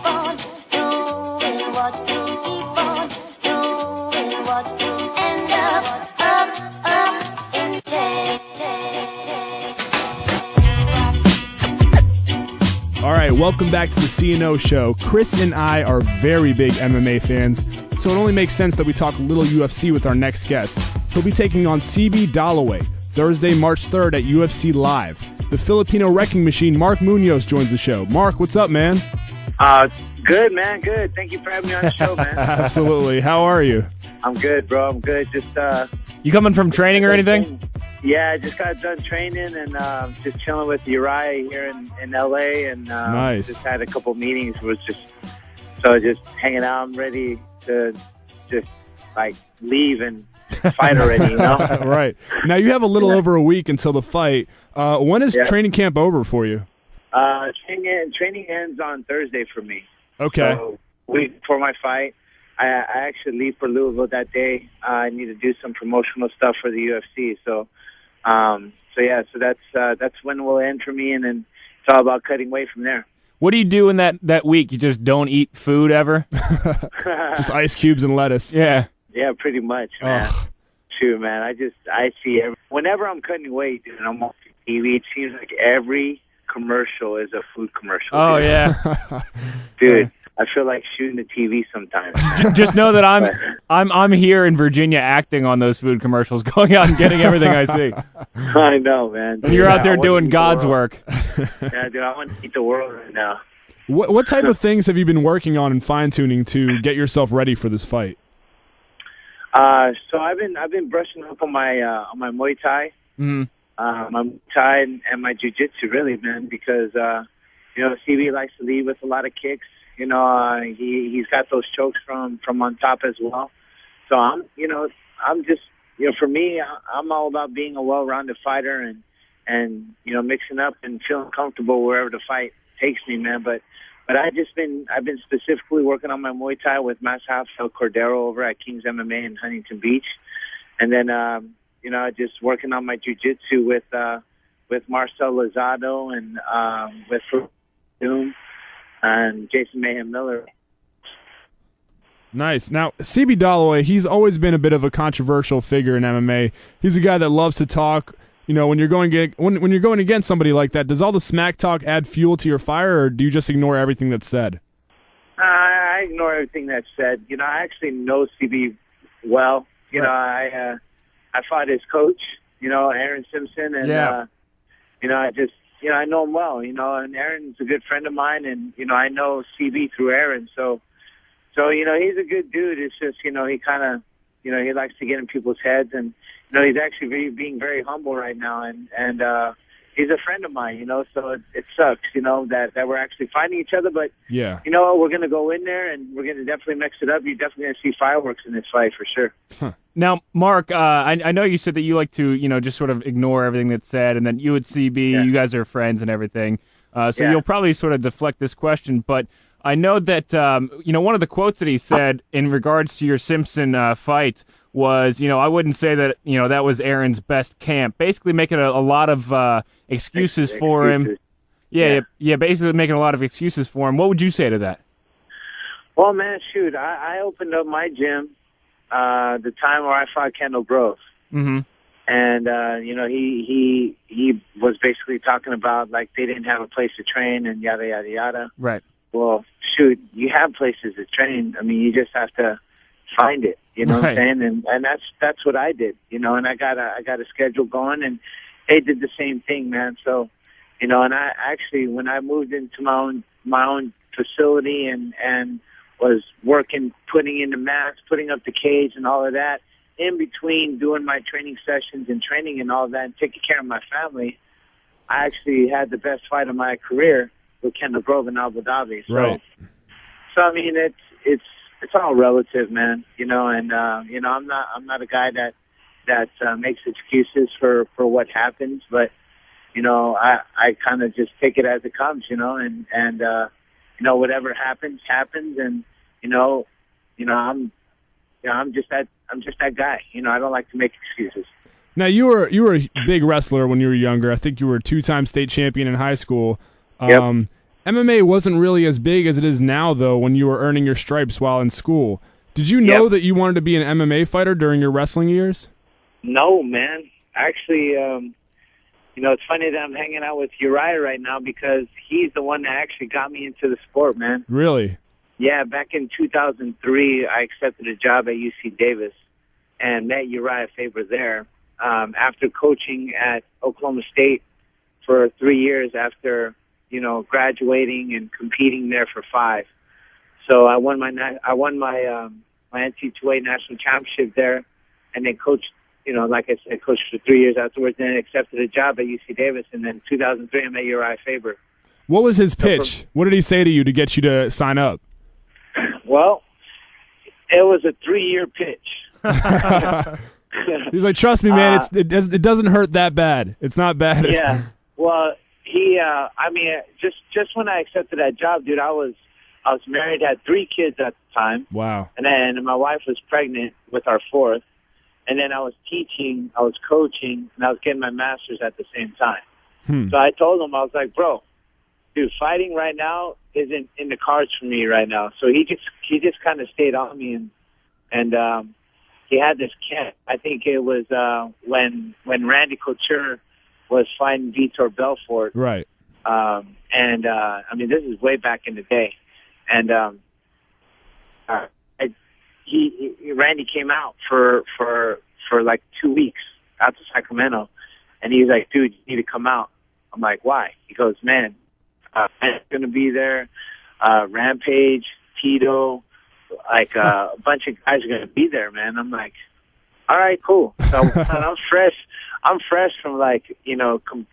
on doing what you keep on doing what you end up in pain. All right, welcome back to the C&O Show. Chris and I are very big MMA fans, so it only makes sense that we talk a little UFC with our next guest. He'll be taking on CB Dalloway Thursday, March 3rd at UFC Live. The Filipino wrecking machine, Mark Munoz, joins the show. Mark, what's up, man? Good, man. Good. Thank you for having me on the show, man. Absolutely. How are you? I'm good, bro. I'm good. Just You coming from training or anything? Yeah, I just got done training and just chilling with Uriah here in LA, and Nice. just had a couple meetings. Just hanging out. I'm ready to just like leave and fight already, you know? Right. Now, you have a little over a week until the fight. When is training camp over for you? Training ends on Thursday for me. Okay. So, week before my fight, I actually leave for Louisville that day. I need to do some promotional stuff for the UFC. So that's when we'll end for me, and then it's all about cutting weight from there. What do you do in that week? You just don't eat food ever? Just ice cubes and lettuce. Yeah. Yeah, pretty much, man. Oh. True, man. I see whenever I'm cutting weight and I'm on TV, it seems like every commercial is a food commercial. Oh, dude. yeah. Dude, I feel like shooting the TV sometimes. Just know that I'm here in Virginia acting on those food commercials, going out and getting everything I see. I know, man. And you're out there I wanna doing eat the God's world. work. Yeah, dude, I want to eat the world right now. What type of things have you been working on and fine-tuning to get yourself ready for this fight? So I've been brushing up on my Muay Thai, Mm-hmm. my Muay Thai and my Jiu-Jitsu, really, man, because CB likes to lead with a lot of kicks. He's got those chokes from on top as well. So for me, I'm all about being a well-rounded fighter and mixing up and feeling comfortable wherever the fight takes me, man. But I've been specifically working on my Muay Thai with Masaf El Cordero over at King's MMA in Huntington Beach, and then just working on my Jiu-Jitsu with Marcel Lozado and with Doom and Jason Mayhem Miller. Nice. Now, CB Dalloway, he's always been a bit of a controversial figure in MMA. He's a guy that loves to talk. When you're going against somebody like that, does all the smack talk add fuel to your fire, or do you just ignore everything that's said? I ignore everything that's said. I actually know CB well. Right. I fought his coach, Aaron Simpson, and Yeah. I know him well, and Aaron's a good friend of mine, and I know CB through Aaron, so he's a good dude. It's just he kind of he likes to get in people's heads, and he's actually being very humble right now, and he's a friend of mine, so it sucks, that we're actually fighting each other, but Yeah. we're going to go in there and we're going to definitely mix it up. You're definitely going to see fireworks in this fight for sure. Huh. Now, Mark, I know you said that you like to, just sort of ignore everything that's said, and then you and CB, Yeah. you guys are friends and everything. So Yeah. you'll probably sort of deflect this question, but I know that, one of the quotes that he said in regards to your Simpson fight was, I wouldn't say that, that was Aaron's best camp, basically making a lot of excuses for him. Yeah, basically making a lot of excuses for him. What would you say to that? Well, man, shoot, I opened up my gym the time where I fought Kendall Grove. Mm-hmm. And, he was basically talking about, like, they didn't have a place to train and yada, yada, yada. Right. Well, shoot, you have places to train. I mean, you just have to find it, what I'm Right. saying? And that's what I did, and I got a schedule going, and they did the same thing, man. So, and I actually, when I moved into my own facility and was working, putting in the mats, putting up the cage and all of that, in between doing my training sessions and training and all that and taking care of my family, I actually had the best fight of my career with Kendall Grove in Abu Dhabi. Right. So I mean, it's all relative, man. And I'm not a guy that makes excuses for what happens, but I kind of just take it as it comes, and whatever happens, and I'm just that guy. I don't like to make excuses. Now, you were a big wrestler when you were younger. I think you were a 2-time state champion in high school. Yep. MMA wasn't really as big as it is now, though, when you were earning your stripes while in school. Did you know that you wanted to be an MMA fighter during your wrestling years? No, man. Actually, it's funny that I'm hanging out with Uriah right now because he's the one that actually got me into the sport, man. Really? Yeah, back in 2003, I accepted a job at UC Davis and met Uriah Faber there. After coaching at Oklahoma State for 3 years after, graduating and competing there for 5. So I won my NC2A national championship there, and then coached, like I said, coached for 3 years afterwards, and then accepted a job at UC Davis. And then 2003, I met Uriah Faber. What was his pitch? What did he say to you to get you to sign up? Well, it was a 3-year pitch. He's like, trust me, man, it doesn't hurt that bad. It's not bad. Yeah. Well, just when I accepted that job, dude, I was married, had 3 kids at the time. Wow. And then my wife was pregnant with our 4th. And then I was teaching, I was coaching, and I was getting my master's at the same time. So I told him, I was like, bro, dude, fighting right now isn't in the cards for me right now. So he just kind of stayed on me, and he had this camp. I think it was when Randy Couture was fighting Vitor Belfort. Right. This is way back in the day. And Randy came out for like 2 weeks out to Sacramento, and he was like, dude, you need to come out. I'm like, why? He goes, man, I'm going to be there. Rampage, Tito, like a bunch of guys are going to be there, man. I'm like, all right, cool. So I'm fresh. I'm fresh from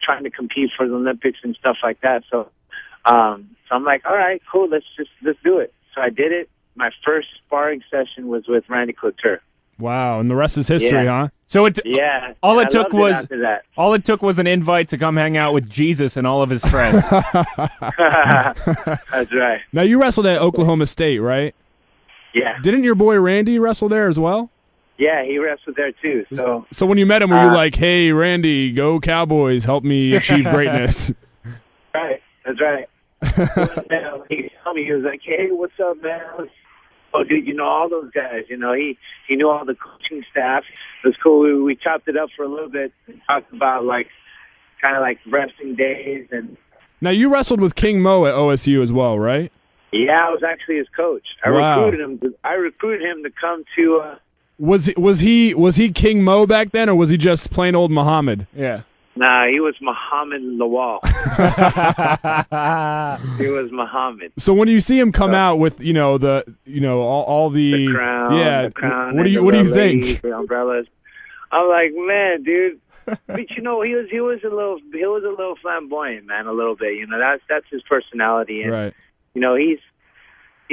trying to compete for the Olympics and stuff like that. So I'm like, all right, cool. Let's do it. So I did it. My first sparring session was with Randy Couture. Wow, and the rest is history, huh? So all it took was an invite to come hang out with Jesus and all of his friends. That's right. Now you wrestled at Oklahoma State, right? Yeah. Didn't your boy Randy wrestle there as well? Yeah, he wrestled there too. So when you met him, were you like, "Hey, Randy, go Cowboys, help me achieve greatness"? Right. That's right. He told me, he was like, "Hey, what's up, man?" Oh, dude, all those guys. He knew all the coaching staff. It was cool. We chopped it up for a little bit and talked about kind of like resting days. And now you wrestled with King Mo at OSU as well, right? Yeah, I was actually his coach. I recruited him to come to. Was he King Mo back then, or was he just plain old Muhammad? Yeah. Nah, he was Muhammad Lawal. He was Muhammad. So when you see him come out with all the crown, the crown, what do you think? The umbrellas. I'm like, man, dude. But he was a little flamboyant, man, a little bit. That's his personality, and right. He's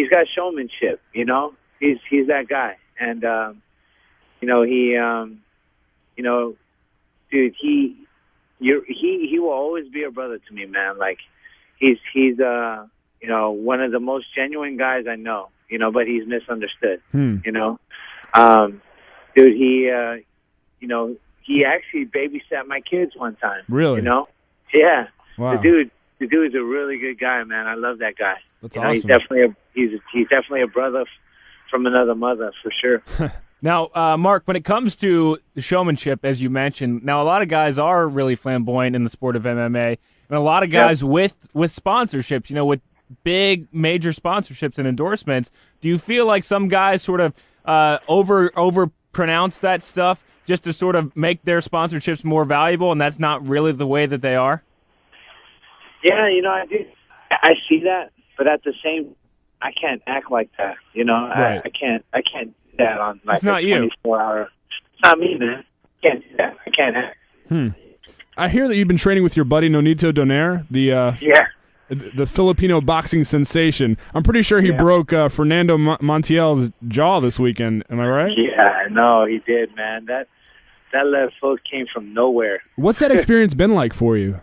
got showmanship. He's that guy, and dude, he will always be a brother to me, man. Like he's one of the most genuine guys I know, but he's misunderstood. Dude, he actually babysat my kids one time. Really? Yeah. Wow. The dude's a really good guy, man. I love that guy. That's awesome. He's definitely a brother from another mother, for sure. Now, Mark, when it comes to the showmanship, as you mentioned, now a lot of guys are really flamboyant in the sport of MMA, and a lot of guys with sponsorships, with big major sponsorships and endorsements. Do you feel like some guys sort of over pronounce that stuff just to sort of make their sponsorships more valuable, and that's not really the way that they are? Yeah, I do. I see that, but at the same, I can't act like that. Right. I can't do that on like it's not a 24-hour. It's not me, man. I can't do that. I can't act. I hear that you've been training with your buddy Nonito Donaire, the Filipino boxing sensation. I'm pretty sure he broke Fernando Montiel's jaw this weekend. Am I right? Yeah, no, he did, man. That left hook came from nowhere. What's that experience been like for you?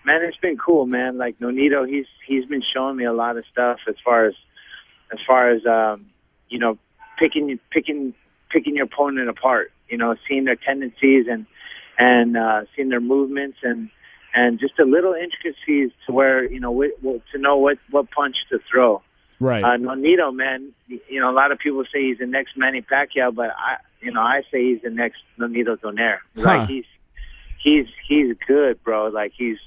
Man, it's been cool, man. Like Nonito, he's been showing me a lot of stuff as far as picking your opponent apart. Seeing their tendencies and seeing their movements and and just the little intricacies to where to know what punch to throw. Right. Nonito, man, a lot of people say he's the next Manny Pacquiao, but I say he's the next Nonito Donaire. Like he's good, bro. Like he's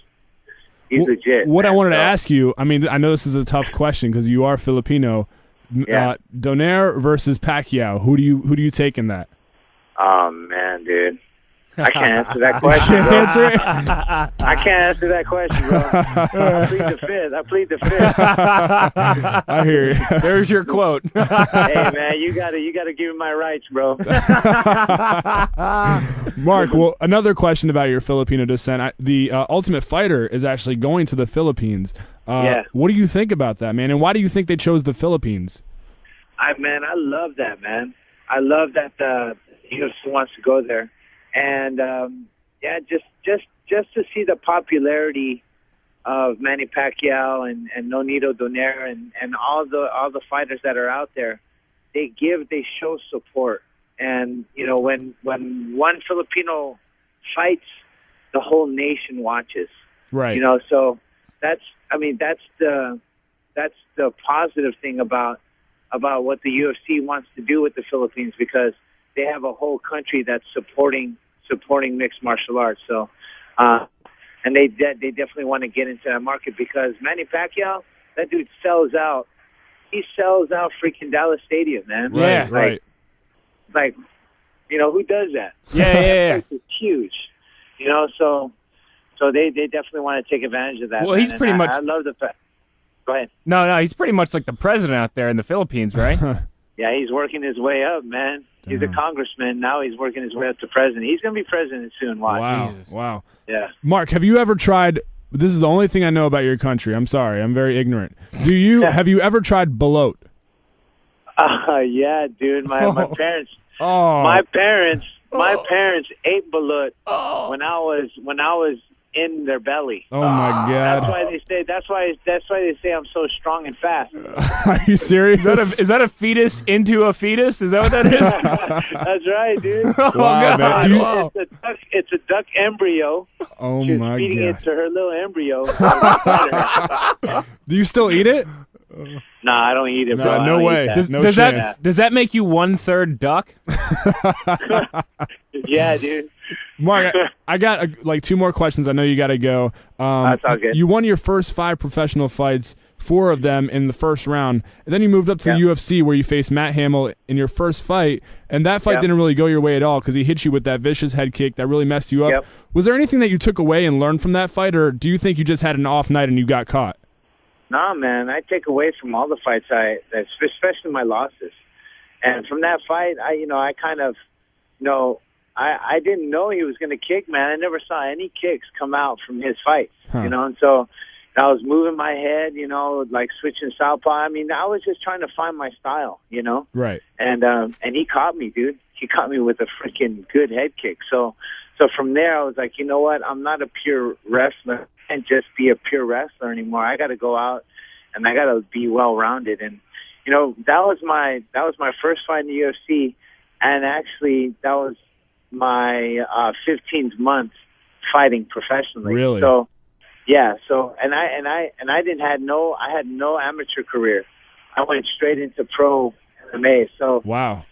legit. What I wanted to ask you, I mean, I know this is a tough question because you are Filipino. Yeah. Donaire versus Pacquiao. Who do you take in that? Oh man, dude. I can't answer that question, bro. Answer it? I can't answer that question, bro. I plead the fifth. I hear you. There's your quote. Hey, man, you gotta give me my rights, bro. Mark, well, another question about your Filipino descent. The Ultimate Fighter is actually going to the Philippines. Yeah. What do you think about that, man? And why do you think they chose the Philippines? I love that, man. I love that the UFC wants to go there. And just to see the popularity of Manny Pacquiao and Nonito Donaire and all the fighters that are out there, they show support. And when one Filipino fights, the whole nation watches. Right. So that's the positive thing about what the UFC wants to do with the Philippines, because they have a whole country that's supporting mixed martial arts. So, and they definitely want to get into that market, because Manny Pacquiao, that dude sells out. He sells out freaking Dallas Stadium, man. Right, right. Like, who does that? Yeah. It's huge. So they definitely want to take advantage of that. Well, man. he's pretty much. I love the fact. Go ahead. No, he's pretty much like the president out there in the Philippines, right? Yeah, he's working his way up, man. He's a congressman. Now he's working his way up to president. He's going to be president soon. Watch. Wow. Yeah. Mark, have you ever tried – this is the only thing I know about your country. I'm sorry. I'm very ignorant. Have you ever tried balut? Yeah, dude. My parents – Oh. My parents ate balut when I was in their belly. Oh my God! That's why they say I'm so strong and fast. Are you serious? Is that a fetus into a fetus? Is that what that is? That's right, dude. Wow, man. It's a duck embryo. Oh She's my feeding God! it to her little embryo. Do you still eat it? Nah, I don't eat it, bro. No way. Does that make you 1/3 duck? Yeah, dude. Mark, I got like two more questions. I know you got to go. That's all good. You won your first 5 professional fights, 4 of them in the first round, and then you moved up to the UFC where you faced Matt Hamill in your first fight, and that fight didn't really go your way at all because he hit you with that vicious head kick that really messed you up. Yep. Was there anything that you took away and learned from that fight, or do you think you just had an off night and you got caught? Nah, man, I take away from all the fights especially my losses. And from that fight, I kind of, I didn't know he was going to kick, man. I never saw any kicks come out from his fights, and so I was moving my head, like switching southpaw. I mean, I was just trying to find my style, Right. And he caught me, dude. He caught me with a freaking good head kick. So from there, I was like, you know what? I'm not a pure wrestler. I can't just be a pure wrestler anymore. I got to go out and I got to be well-rounded. And that was my first fight in the UFC, and actually that was my 15th month fighting professionally. Really? So yeah. So and I had no amateur career. I went straight into pro MMA. So wow.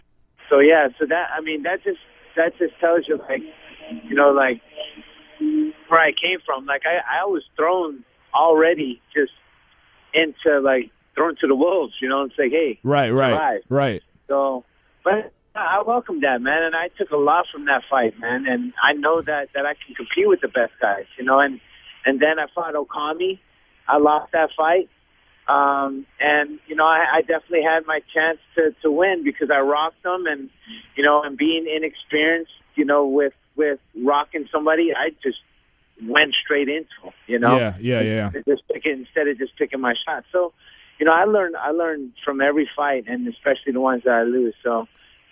So yeah. So that just tells you like where I came from. Like I was thrown already just into thrown to the wolves. It's like, hey, right. So, but I welcomed that, man, and I took a lot from that fight, man, and I know that I can compete with the best guys, and then I fought Okami. I lost that fight, and I definitely had my chance to win because I rocked them, and and being inexperienced, with rocking somebody, I just went straight into them, Yeah. Instead of just picking my shot. So, I learned from every fight, and especially the ones that I lose. So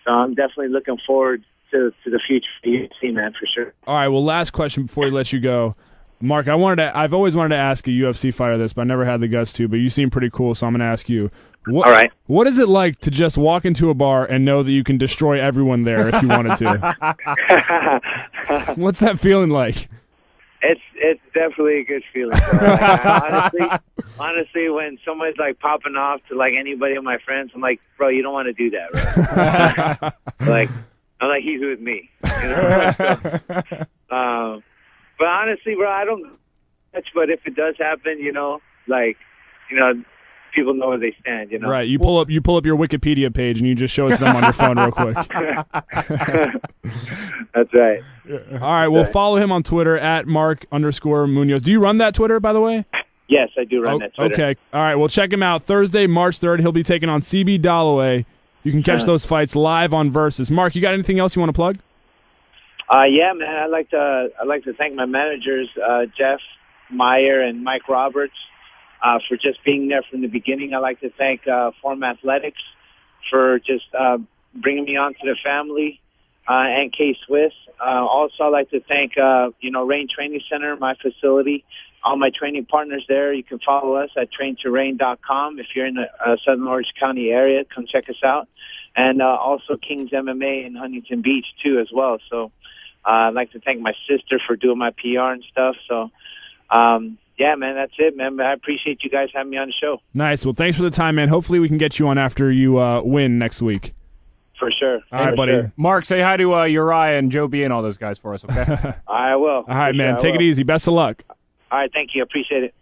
I'm definitely looking forward to the future of the UFC, man, for sure. All right. Well, last question before we let you go, Mark. I've always wanted to ask a UFC fighter this, but I never had the guts to. But you seem pretty cool, so I'm going to ask you. All right. What is it like to just walk into a bar and know that you can destroy everyone there if you wanted to? What's that feeling like? It's It's definitely a good feeling. Bro. Like, honestly, when someone's like popping off to like anybody of my friends, I'm like, bro, you don't want to do that, bro. Like, I'm like, he's with me. You know? But honestly, bro, I don't much. But if it does happen, people know where they stand. You know, right? You pull up your Wikipedia page and you just show us them on your phone real quick. That's right. All right, we'll follow him on Twitter at Mark_Munoz. Do you run that Twitter, by the way? Yes, I do run that Twitter. Okay. All right, well, check him out. Thursday, March 3rd, he'll be taking on CB Dalloway. You can catch those fights live on Versus. Mark, you got anything else you want to plug? Yeah, man. I'd like to thank my managers, Jeff Meyer and Mike Roberts, for just being there from the beginning. I'd like to thank Form Athletics for just bringing me onto the family, and K-Swiss. Also, I'd like to thank Rain Training Center, my facility, all my training partners there. You can follow us at traintorain.com. If you're in the Southern Orange County area, come check us out. And also King's MMA in Huntington Beach, too, as well. So I'd like to thank my sister for doing my PR and stuff. So, yeah, man, that's it, man. I appreciate you guys having me on the show. Nice. Well, thanks for the time, man. Hopefully we can get you on after you win next week. For sure. All right, buddy. Sure. Mark, say hi to Uriah and Joe B and all those guys for us, okay? I will. All right, man. Take it easy. Best of luck. All right, thank you. Appreciate it.